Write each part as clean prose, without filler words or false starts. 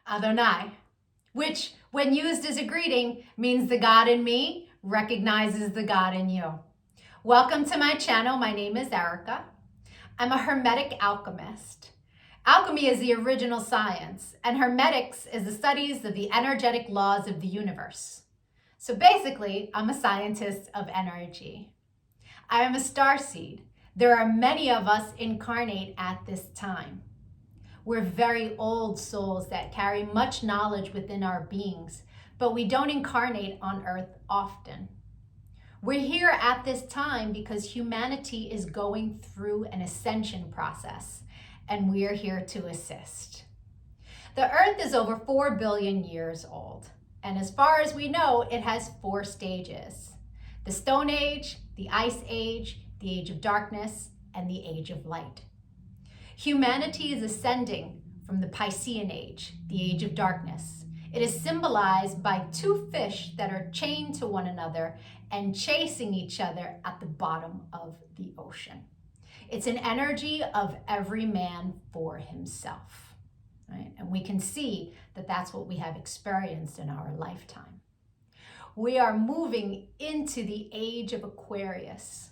Adonai, which when used as a greeting means the God in me recognizes the God in you. Welcome to my channel. My name is Erica. I'm a Hermetic alchemist. Alchemy is the original science, and Hermetics is the studies of the energetic laws of the universe. So basically, I'm a scientist of energy. I am a starseed. There are many of us incarnate at this time. We're very old souls that carry much knowledge within our beings, but we don't incarnate on Earth often. We're here at this time because humanity is going through an ascension process, and we're here to assist. The Earth is over 4 billion years old, and as far as we know, it has 4 stages: the Stone Age, the Ice Age, the Age of Darkness, and the Age of Light. Humanity is ascending from the Piscean Age, the Age of Darkness. It is symbolized by 2 fish that are chained to one another and chasing each other at the bottom of the ocean. It's an energy of every man for himself, right? And we can see that that's what we have experienced in our lifetime. We are moving into the age of Aquarius.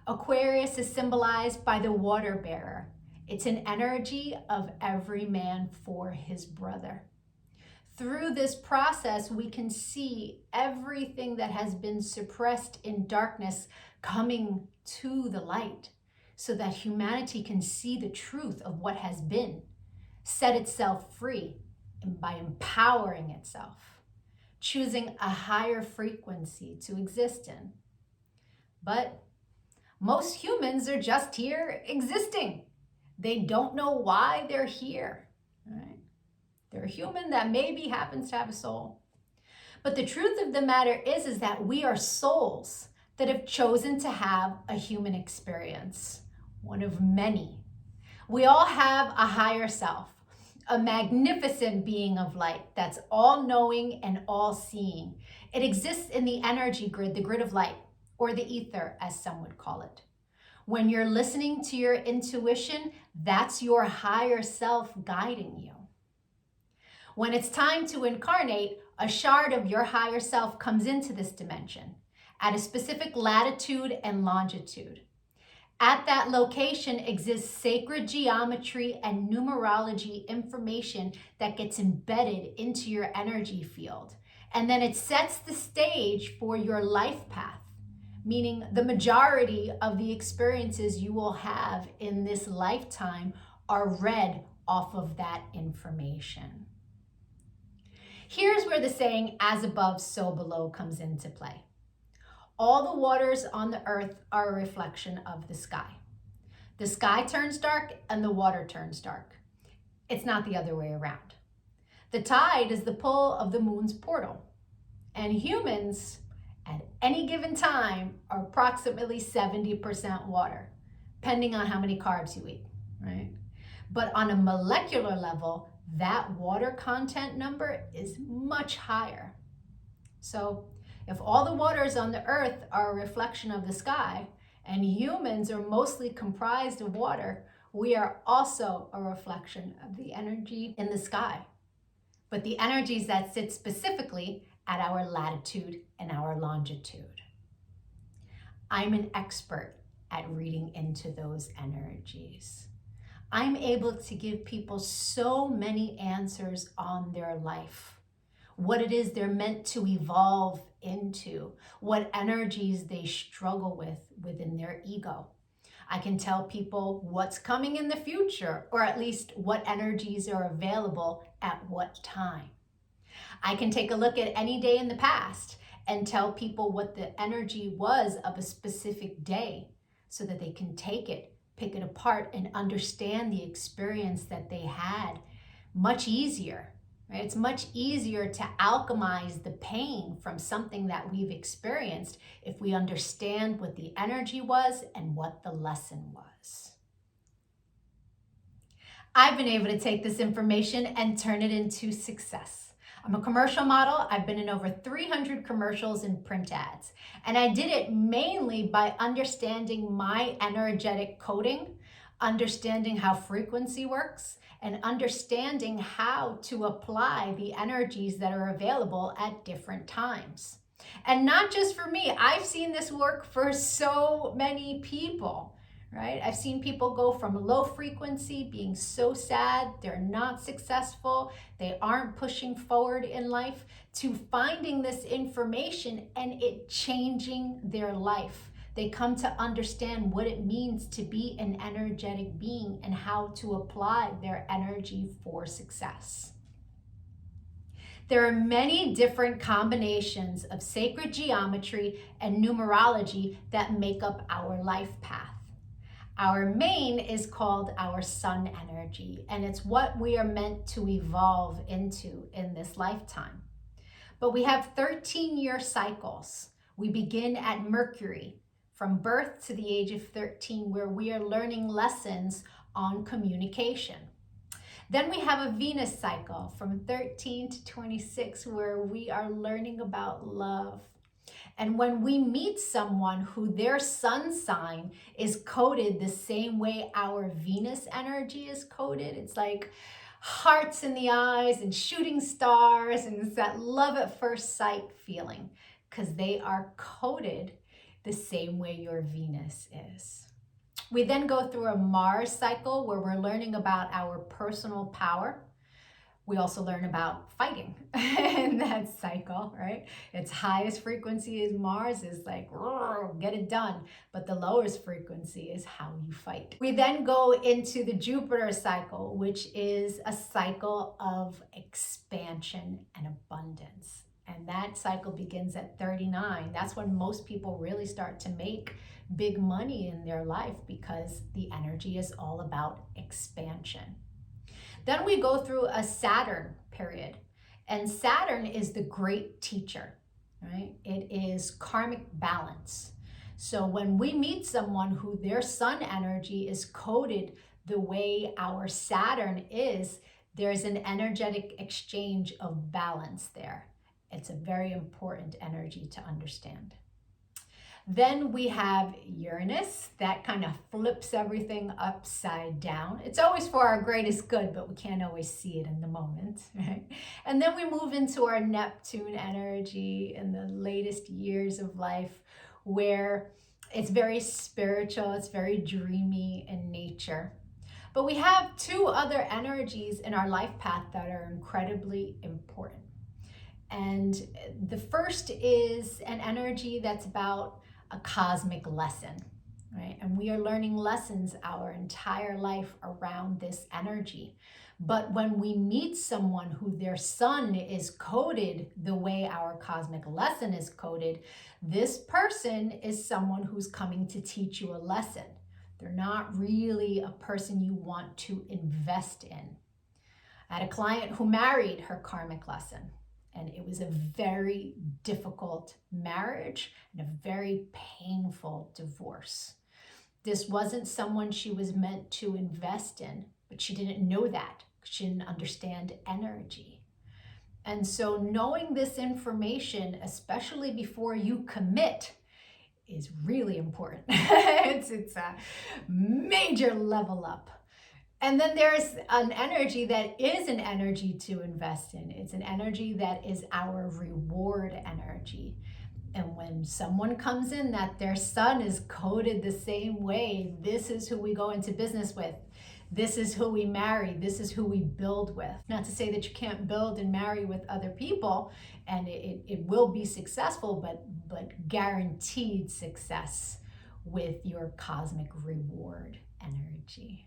Aquarius is symbolized by the water bearer. It's an energy of every man for his brother. Through this process, we can see everything that has been suppressed in darkness coming to the light so that humanity can see the truth of what has been, set itself free, and by empowering itself, choosing a higher frequency to exist in. But most humans are just here existing. They don't know why they're here, right? They're a human that maybe happens to have a soul. But the truth of the matter is that we are souls that have chosen to have a human experience, one of many. We all have a higher self, a magnificent being of light that's all-knowing and all-seeing. It exists in the energy grid, the grid of light, or the ether, as some would call it. When you're listening to your intuition, that's your higher self guiding you. When it's time to incarnate, a shard of your higher self comes into this dimension at a specific latitude and longitude. At that location exists sacred geometry and numerology information that gets embedded into your energy field. And then it sets the stage for your life path, meaning the majority of the experiences you will have in this lifetime are read off of that information. Here's where the saying, as above, so below, comes into play. All the waters on the earth are a reflection of the sky. The sky turns dark and the water turns dark. It's not the other way around. The tide is the pull of the moon's portal, and humans at any given time are approximately 70% water, depending on how many carbs you eat, right? But on a molecular level, that water content number is much higher. So if all the waters on the earth are a reflection of the sky, and humans are mostly comprised of water, we are also a reflection of the energy in the sky. But the energies that sit specifically at our latitude and our longitude. I'm an expert at reading into those energies. I'm able to give people so many answers on their life, what it is they're meant to evolve into, what energies they struggle with within their ego. I can tell people what's coming in the future, or at least what energies are available at what time. I can take a look at any day in the past and tell people what the energy was of a specific day so that they can take it, pick it apart, and understand the experience that they had much easier, right? It's much easier to alchemize the pain from something that we've experienced if we understand what the energy was and what the lesson was. I've been able to take this information and turn it into success. I'm a commercial model. I've been in over 300 commercials and print ads. And I did it mainly by understanding my energetic coding understanding how frequency works, and understanding how to apply the energies that are available at different times. And not just for me, I've seen this work for so many people, right? I've seen people go from low frequency, being so sad, they're not successful, they aren't pushing forward in life, to finding this information and it changing their life. They come to understand what it means to be an energetic being and how to apply their energy for success. There are many different combinations of sacred geometry and numerology that make up our life path. Our main is called our sun energy, and it's what we are meant to evolve into in this lifetime. But we have 13-year cycles. We begin at Mercury, from birth to the age of 13, where we are learning lessons on communication. Then we have a Venus cycle from 13 to 26, where we are learning about love. And when we meet someone who their sun sign is coded the same way our Venus energy is coded, it's like hearts in the eyes and shooting stars, and it's that love at first sight feeling, because they are coded the same way your Venus is. We then go through a Mars cycle where we're learning about our personal power. We also learn about fighting in that cycle, right? Its highest frequency is Mars, is like, get it done. But the lowest frequency is how you fight. We then go into the Jupiter cycle, which is a cycle of expansion and abundance. And that cycle begins at 39. That's when most people really start to make big money in their life, because the energy is all about expansion. Then we go through a Saturn period, and Saturn is the great teacher, right? It is karmic balance. So when we meet someone who their sun energy is coded the way our Saturn is, there's an energetic exchange of balance there. It's a very important energy to understand. Then we have Uranus, that kind of flips everything upside down. It's always for our greatest good, but we can't always see it in the moment, right? And then we move into our Neptune energy in the latest years of life, where it's very spiritual, it's very dreamy in nature. But we have two other energies in our life path that are incredibly important. And the first is an energy that's about a cosmic lesson, right? And we are learning lessons our entire life around this energy. But when we meet someone who their sun is coded the way our cosmic lesson is coded, this person is someone who's coming to teach you a lesson. They're not really a person you want to invest in. I had a client who married her karmic lesson. And it was a very difficult marriage and a very painful divorce. This wasn't someone she was meant to invest in, but she didn't know that. She didn't understand energy. And so knowing this information, especially before you commit, is really important. It's a major level up. And then there's an energy that is an energy to invest in. It's an energy that is our reward energy. And when someone comes in that their sun is coded the same way, this is who we go into business with. This is who we marry. This is who we build with. Not to say that you can't build and marry with other people, and it will be successful, but guaranteed success with your cosmic reward energy.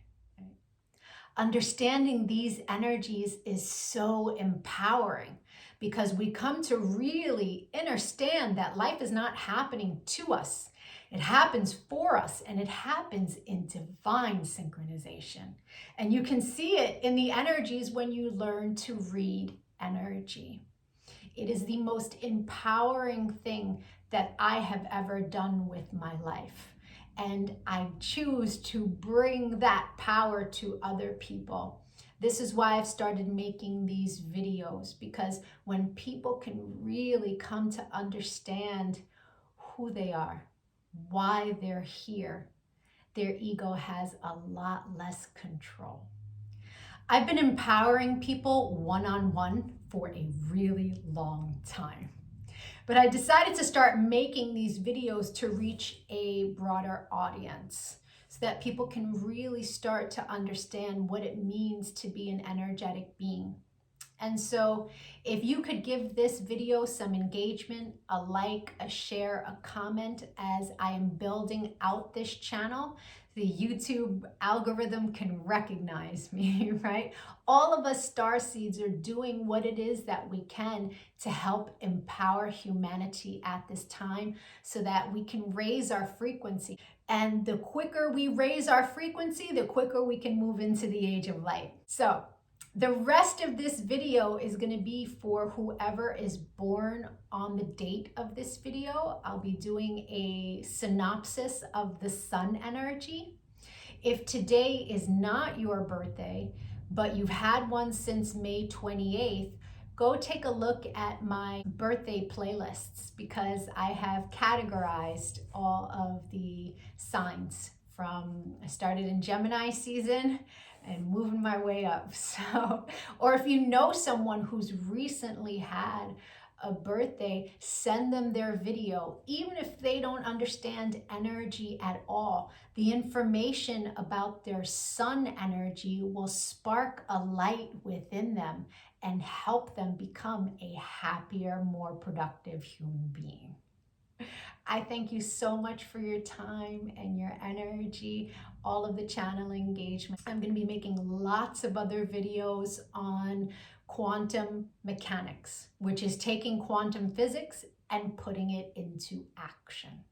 Understanding these energies is so empowering, because we come to really understand that life is not happening to us. It happens for us, and it happens in divine synchronization. And you can see it in the energies when you learn to read energy. It is the most empowering thing that I have ever done with my life. And I choose to bring that power to other people. This is why I've started making these videos, because when people can really come to understand who they are, why they're here, their ego has a lot less control. I've been empowering people one-on-one for a really long time. But I decided to start making these videos to reach a broader audience so that people can really start to understand what it means to be an energetic being. And so if you could give this video some engagement, a like, a share, a comment as I am building out this channel, the YouTube algorithm can recognize me, right? All of us starseeds are doing what it is that we can to help empower humanity at this time so that we can raise our frequency. And the quicker we raise our frequency, the quicker we can move into the age of light. So the rest of this video is going to be for whoever is born on the date of this video. I'll be doing a synopsis of the sun energy. If today is not your birthday, but you've had one since May 28th, go take a look at my birthday playlists because I have categorized all of the signs from, I started in Gemini season and moving my way up. So, or if you know someone who's recently had a birthday, send them their video. Even if they don't understand energy at all, the information about their sun energy will spark a light within them and help them become a happier, more productive human being. I thank you so much for your time and your energy, all of the channel engagement. I'm going to be making lots of other videos on quantum mechanics, which is taking quantum physics and putting it into action.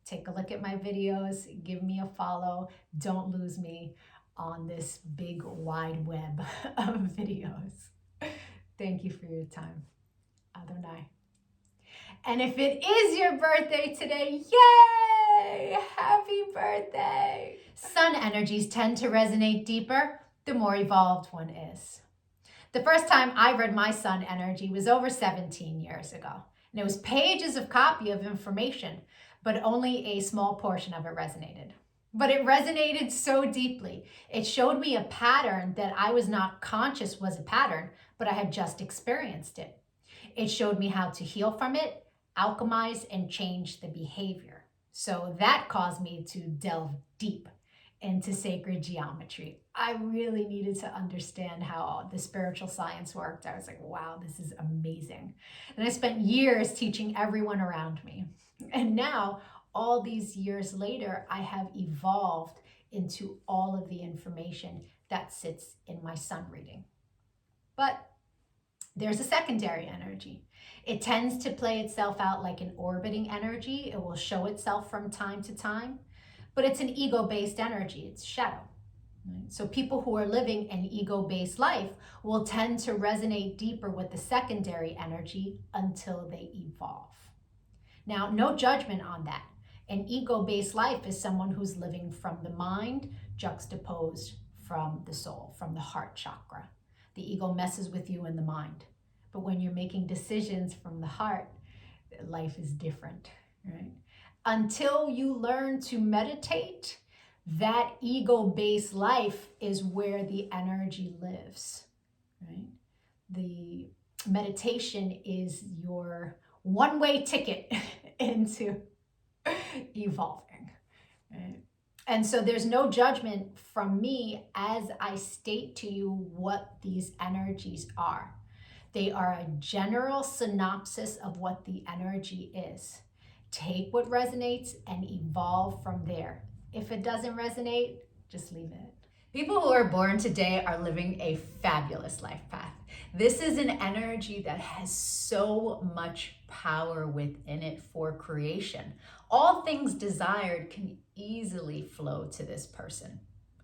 Take a look at my videos, give me a follow. Don't lose me on this big wide web of videos. Thank you for your time. Adonai. And if it is your birthday today, yay! Happy birthday! Sun energies tend to resonate deeper the more evolved one is. The first time I read my sun energy was over 17 years ago. And it was pages of copy of information, but only a small portion of it resonated. But it resonated so deeply. It showed me a pattern that I was not conscious was a pattern, but I had just experienced it. It showed me how to heal from it, alchemize, and change the behavior. So that caused me to delve deep into sacred geometry. I really needed to understand how the spiritual science worked. I was like, wow, this is amazing. And I spent years teaching everyone around me. And now, all these years later, I have evolved into all of the information that sits in my sun reading. But there's a secondary energy. It tends to play itself out like an orbiting energy. It will show itself from time to time, but it's an ego-based energy. It's shadow. Right? So people who are living an ego-based life will tend to resonate deeper with the secondary energy until they evolve. Now, no judgment on that. An ego-based life is someone who's living from the mind, juxtaposed from the soul, from the heart chakra. The ego messes with you in the mind. But when you're making decisions from the heart, life is different, right? Until you learn to meditate, that ego-based life is where the energy lives, right? The meditation is your one-way ticket into evolving, right? And so there's no judgment from me as I state to you what these energies are. They are a general synopsis of what the energy is. Take what resonates and evolve from there. If it doesn't resonate, just leave it. People who are born today are living a fabulous life path. This is an energy that has so much power within it for creation. All things desired can easily flow to this person.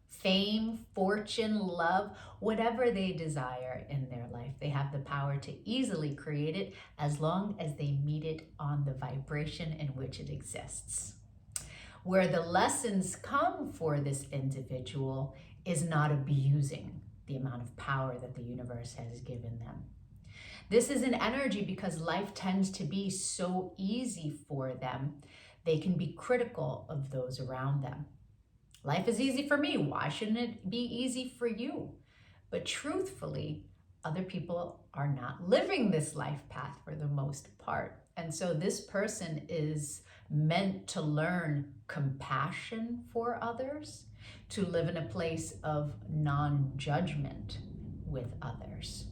Fame, fortune, love, whatever they desire in their life, they have the power to easily create it as long as they meet it on the vibration in which it exists. Where the lessons come for this individual is not abusing the amount of power that the universe has given them. This is an energy because life tends to be so easy for them. They can be critical of those around them. Life is easy for me. Why shouldn't it be easy for you? But truthfully, other people are not living this life path for the most part. And so this person is meant to learn compassion for others, to live in a place of non-judgment with others.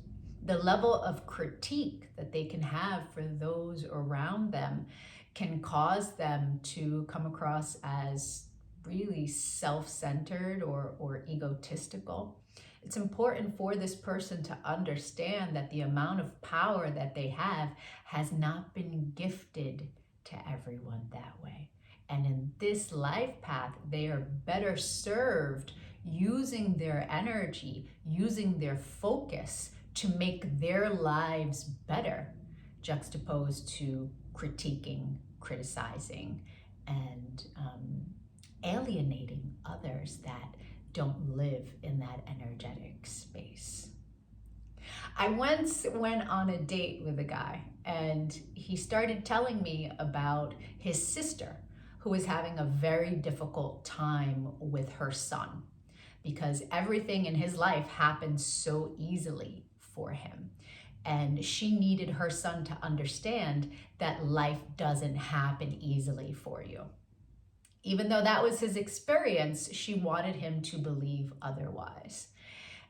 The level of critique that they can have for those around them can cause them to come across as really self-centered or egotistical. It's important for this person to understand that the amount of power that they have has not been gifted to everyone that way. And in this life path, they are better served using their energy, using their focus to make their lives better, juxtaposed to critiquing, criticizing, and alienating others that don't live in that energetic space. I once went on a date with a guy, and he started telling me about his sister, who was having a very difficult time with her son, because everything in his life happened so easily for him. And she needed her son to understand that life doesn't happen easily for you. Even though that was his experience, she wanted him to believe otherwise.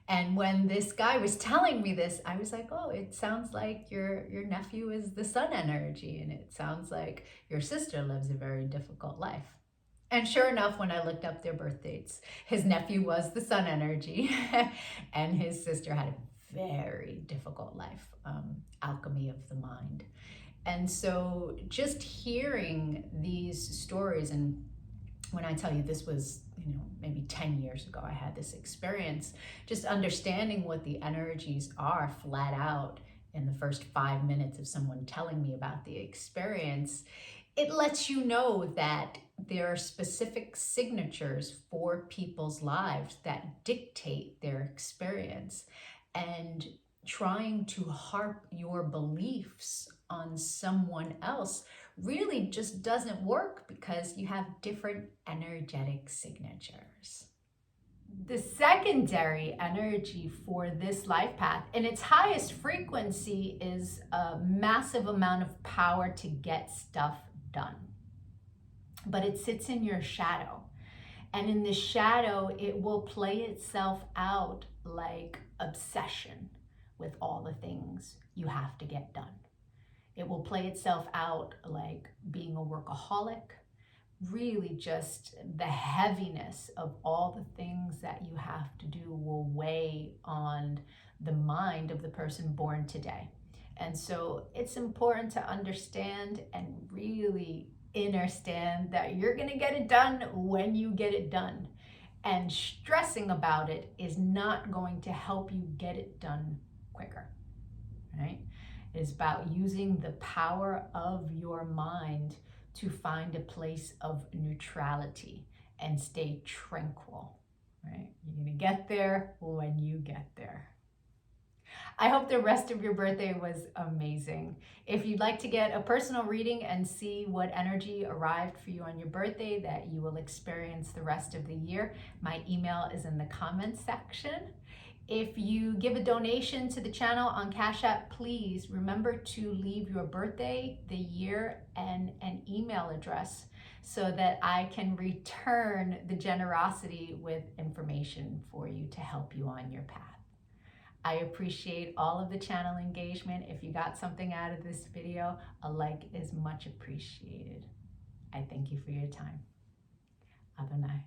And when this guy was telling me this, I was like, oh, it sounds like your nephew is the sun energy, and it sounds like your sister lives a very difficult life. And sure enough, when I looked up their birth dates, his nephew was the sun energy, and his sister had a very difficult life, alchemy of the mind. And so just hearing these stories, and when I tell you this was, maybe 10 years ago, I had this experience, just understanding what the energies are flat out in the first 5 minutes of someone telling me about the experience, it lets you know that there are specific signatures for people's lives that dictate their experience. And trying to harp your beliefs on someone else really just doesn't work, because you have different energetic signatures. The secondary energy for this life path in its highest frequency is a massive amount of power to get stuff done. But it sits in your shadow. And in the shadow, it will play itself out like obsession with all the things you have to get done. It will play itself out like being a workaholic, really just the heaviness of all the things that you have to do will weigh on the mind of the person born today. And so it's important to understand and really understand that you're going to get it done when you get it done. And stressing about it is not going to help you get it done quicker, right? It is about using the power of your mind to find a place of neutrality and stay tranquil, right? You're going to get there when you get there. I hope the rest of your birthday was amazing. If you'd like to get a personal reading and see what energy arrived for you on your birthday that you will experience the rest of the year, my email is in the comments section. If you give a donation to the channel on Cash App, please remember to leave your birthday, the year, and an email address so that I can return the generosity with information for you to help you on your path. I appreciate all of the channel engagement. If you got something out of this video, a like is much appreciated. I thank you for your time. Adonai.